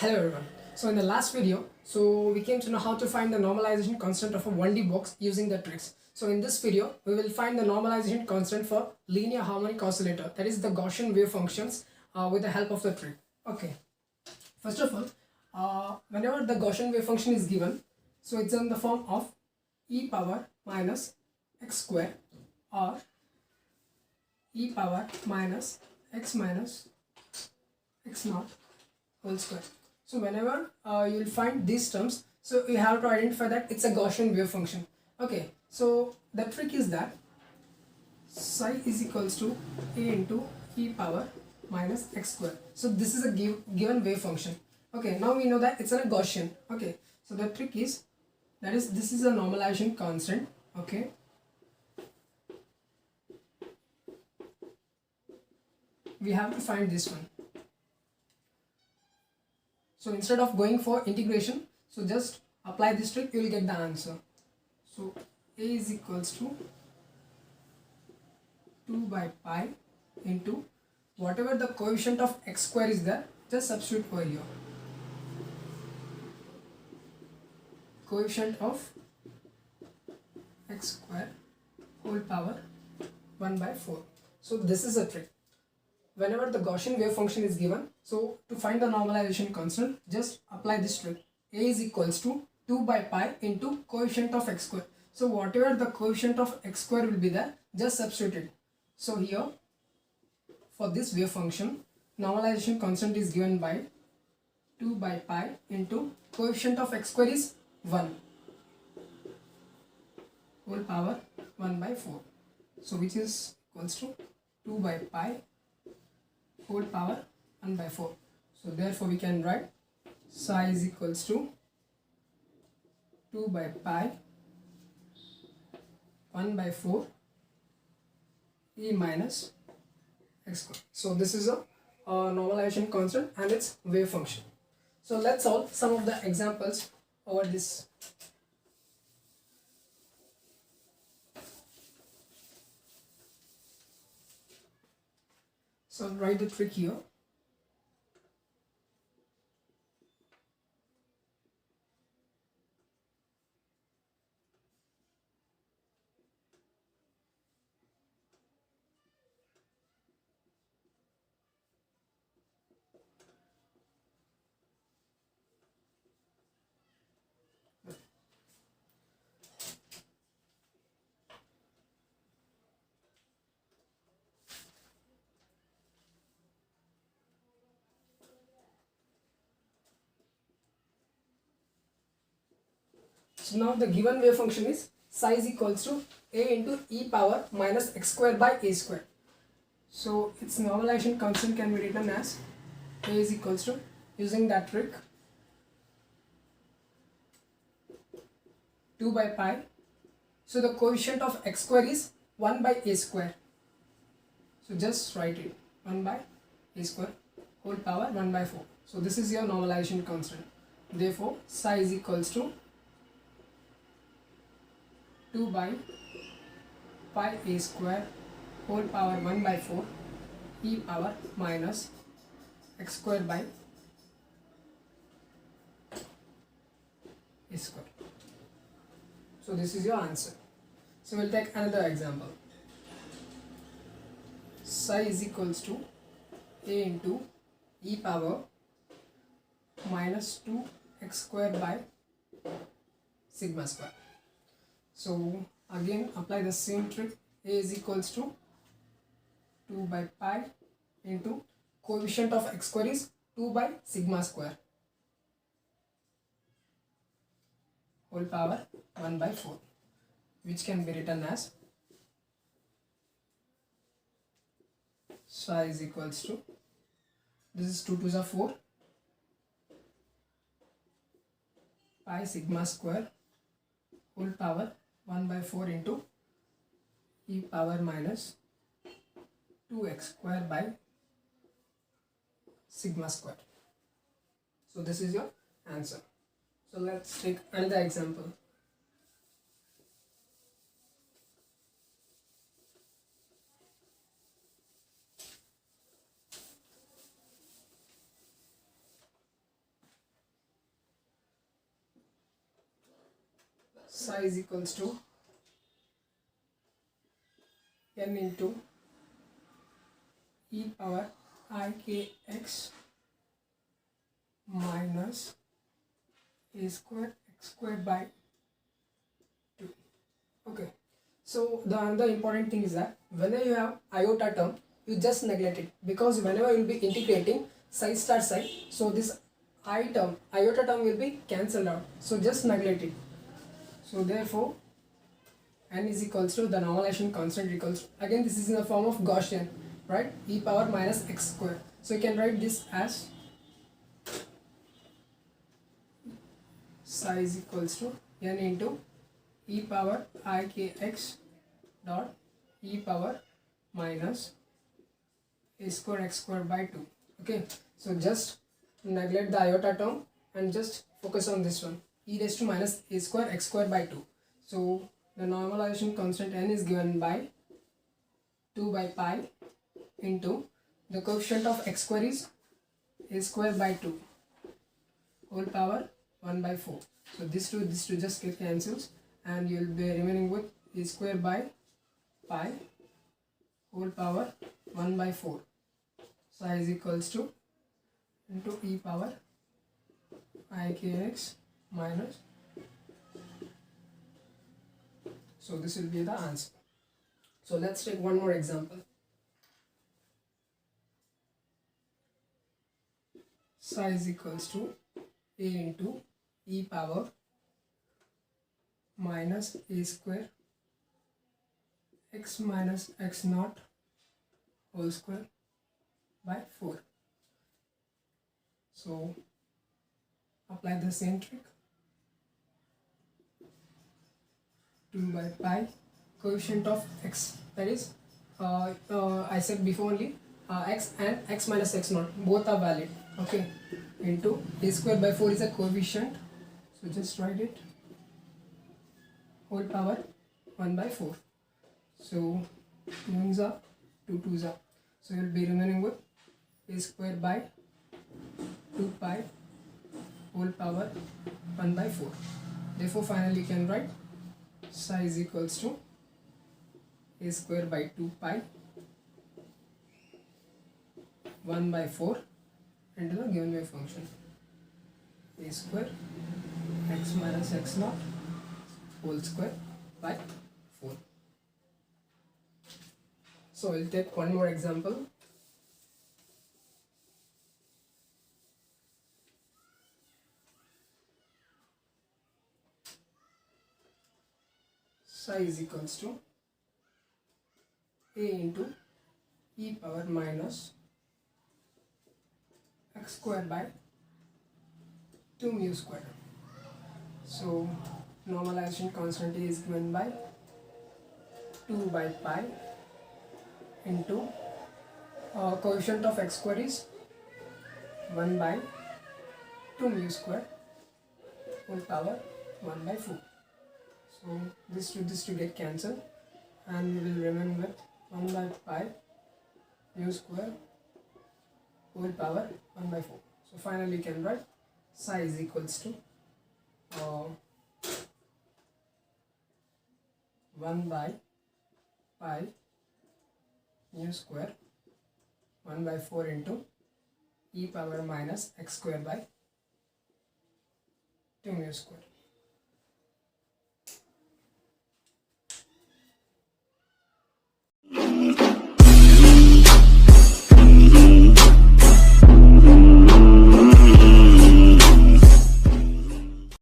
Hello everyone. So in the last video, we came to know how to find the normalization constant of a 1D box using the tricks. So in this video, we will find the normalization constant for linear harmonic oscillator, that is the Gaussian wave functions, with the help of the trick. Okay. First of all, whenever the Gaussian wave function is given, so it's in the form of e power minus x square or e power minus x naught whole square. So whenever you will find these terms, so you have to identify that it's a Gaussian wave function. Okay, so the trick is that psi is equals to a into e power minus x square. So this is a given wave function. Okay, now we know that it's a Gaussian. Okay, so the trick is that is this is a normalization constant. Okay, we have to find this one. So instead of going for integration, so just apply this trick, you will get the answer. So a is equals to 2 by pi into whatever the coefficient of x square is there, just substitute over here. Coefficient of x square whole power 1 by 4. So this is a trick. Whenever the Gaussian wave function is given, so to find the normalization constant, just apply this trick. A is equals to 2 by pi into coefficient of x square. So whatever the coefficient of x square will be there, just substitute it. So here, for this wave function, normalization constant is given by 2 by pi into coefficient of x square is 1 whole power 1 by 4. So which is equals to 2 by pi whole power 1 by 4. So therefore we can write psi is equals to 2 by pi 1 by 4 e minus x square. So this is a normalization constant and its wave function. So let's solve some of the examples over this. So write the trick here. So now the given wave function is psi is equals to a into e power minus x square by a square. So its normalization constant can be written as a is equals to, using that trick, 2 by pi. So the coefficient of x square is 1 by a square. So just write it, 1 by a square whole power 1 by 4. So this is your normalization constant. Therefore psi is equals to 2 by pi a square whole power 1 by 4 e power minus x square by a square. So this is your answer. So we'll take another example. Psi is equals to a into e power minus 2 x square by sigma square. So again apply the same trick. A is equals to 2 by pi into coefficient of x square is 2 by sigma square whole power 1 by 4, which can be written as psi is equals to, this is 2 2s are 4 pi sigma square whole power 1 by 4 into e power minus 2x square by sigma square. So this is your answer. So let's take another example. psi is equals to n into e power I k x minus a square x squared by 2. Okay, so the another important thing is that whenever you have iota term, you just neglect it, because whenever you will be integrating psi star psi, so this iota term will be cancelled out, so just neglect it. So therefore n is equals to the normalization constant equals to, again this is in the form of Gaussian, right, e power minus x square. So you can write this as psi is equals to n into e power I k x dot e power minus a square x square by 2. Okay, so just neglect the iota term and just focus on this one, e raised to minus a square x square by 2. So the normalization constant n is given by 2 by pi into the coefficient of x square is a square by 2 whole power 1 by 4. So this two just get cancels, and you will be remaining with a square by pi whole power 1 by 4. Psi is equals to into e power I k x minus. So this will be the answer. So let's take one more example. Psi is equals to a into e power minus a square x minus x naught whole square by 4. So apply the same trick. 2 by pi coefficient of x, that is I said before only x and x minus x naught both are valid. Okay, into a square by 4 is a coefficient, so just write it whole power 1 by 4. So 2 ones are 2 twos are, so you will be remaining with a square by 2 pi whole power 1 by 4. Therefore finally you can write psi is equals to a square by 2 pi 1 by 4 into the given wave function a square x minus x naught whole square by 4. So we'll take one more example. Psi is equals to a into e power minus x square by 2 mu square. So normalization constant is given by 2 by pi into coefficient of x square is 1 by 2 mu square whole power 1 by 4. So this to get cancelled, and we will remain with 1 by pi mu square whole power 1 by 4. So finally you can write psi is equals to 1 by pi mu square 1 by 4 into e power minus x square by 2 mu square.